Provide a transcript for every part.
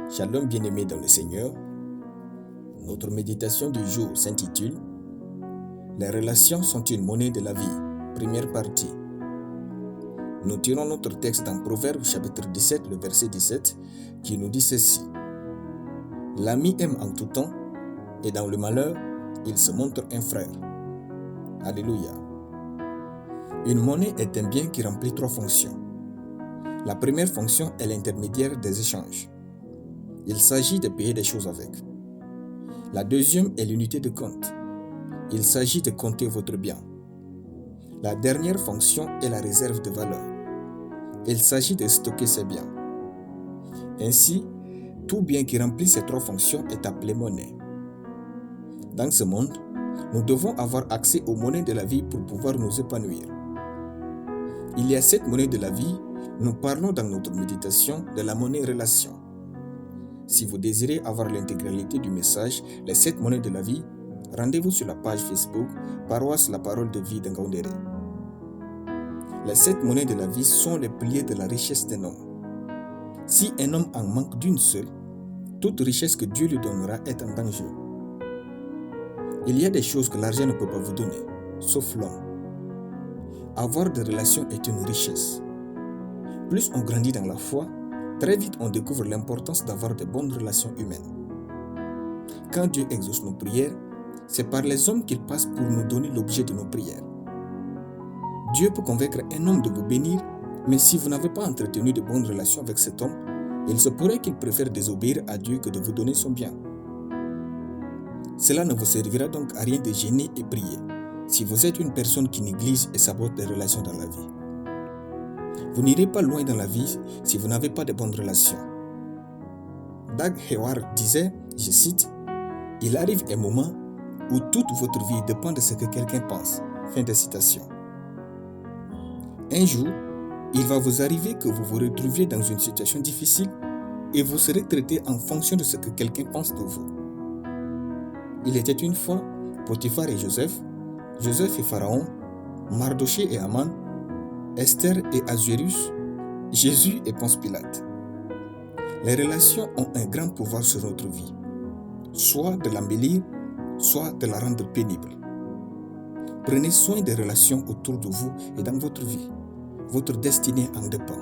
Shalom bien-aimés dans le Seigneur. Notre méditation du jour s'intitule « Les relations sont une monnaie de la vie ». Première partie. Nous tirons notre texte dans Proverbes chapitre 17, le verset 17, qui nous dit ceci. « L'ami aime en tout temps, et dans le malheur, il se montre un frère. » Alléluia. Une monnaie est un bien qui remplit 3 fonctions. La première fonction est l'intermédiaire des échanges. Il s'agit de payer des choses avec. La deuxième est l'unité de compte. Il s'agit de compter votre bien. La dernière fonction est la réserve de valeur. Il s'agit de stocker ses biens. Ainsi, tout bien qui remplit ces 3 fonctions est appelé monnaie. Dans ce monde, nous devons avoir accès aux monnaies de la vie pour pouvoir nous épanouir. Il y a 7 monnaies de la vie. Nous parlons dans notre méditation de la monnaie relation. Si vous désirez avoir l'intégralité du message, les 7 monnaies de la vie, rendez-vous sur la page Facebook Paroisse La Parole de Vie d'Ngaoundéré. Les 7 monnaies de la vie sont les piliers de la richesse d'un homme. Si un homme en manque d'une seule, toute richesse que Dieu lui donnera est en danger. Il y a des choses que l'argent ne peut pas vous donner, sauf l'homme. Avoir des relations est une richesse. Plus on grandit dans la foi, très vite on découvre l'importance d'avoir de bonnes relations humaines. Quand Dieu exauce nos prières, c'est par les hommes qu'il passe pour nous donner l'objet de nos prières. Dieu peut convaincre un homme de vous bénir, mais si vous n'avez pas entretenu de bonnes relations avec cet homme, il se pourrait qu'il préfère désobéir à Dieu que de vous donner son bien. Cela ne vous servira donc à rien de gêner et prier, si vous êtes une personne qui néglige et sabote les relations dans la vie. Vous n'irez pas loin dans la vie si vous n'avez pas de bonnes relations. Dag Heward disait, je cite, « Il arrive un moment où toute votre vie dépend de ce que quelqu'un pense. » Fin de citation. Un jour, il va vous arriver que vous vous retrouviez dans une situation difficile et vous serez traité en fonction de ce que quelqu'un pense de vous. Il était une fois Potiphar et Joseph, Joseph et Pharaon, Mardoché et Aman, Esther et Assuérus, Jésus et Ponce Pilate. Les relations ont un grand pouvoir sur notre vie, soit de l'embellir, soit de la rendre pénible. Prenez soin des relations autour de vous et dans votre vie. Votre destinée en dépend.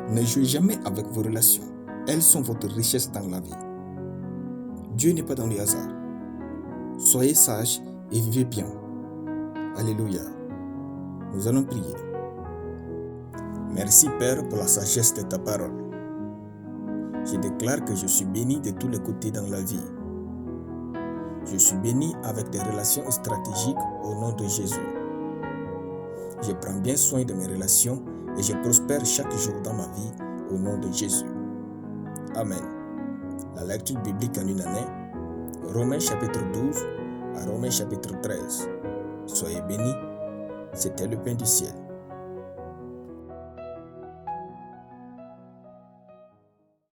Ne jouez jamais avec vos relations. Elles sont votre richesse dans la vie. Dieu n'est pas dans le hasard. Soyez sages et vivez bien. Alléluia. Nous allons prier. Merci Père pour la sagesse de ta parole. Je déclare que je suis béni de tous les côtés dans la vie. Je suis béni avec des relations stratégiques au nom de Jésus. Je prends bien soin de mes relations et je prospère chaque jour dans ma vie au nom de Jésus. Amen. La lecture biblique en une année, Romains chapitre 12 à Romains chapitre 13. Soyez bénis, c'était le pain du ciel.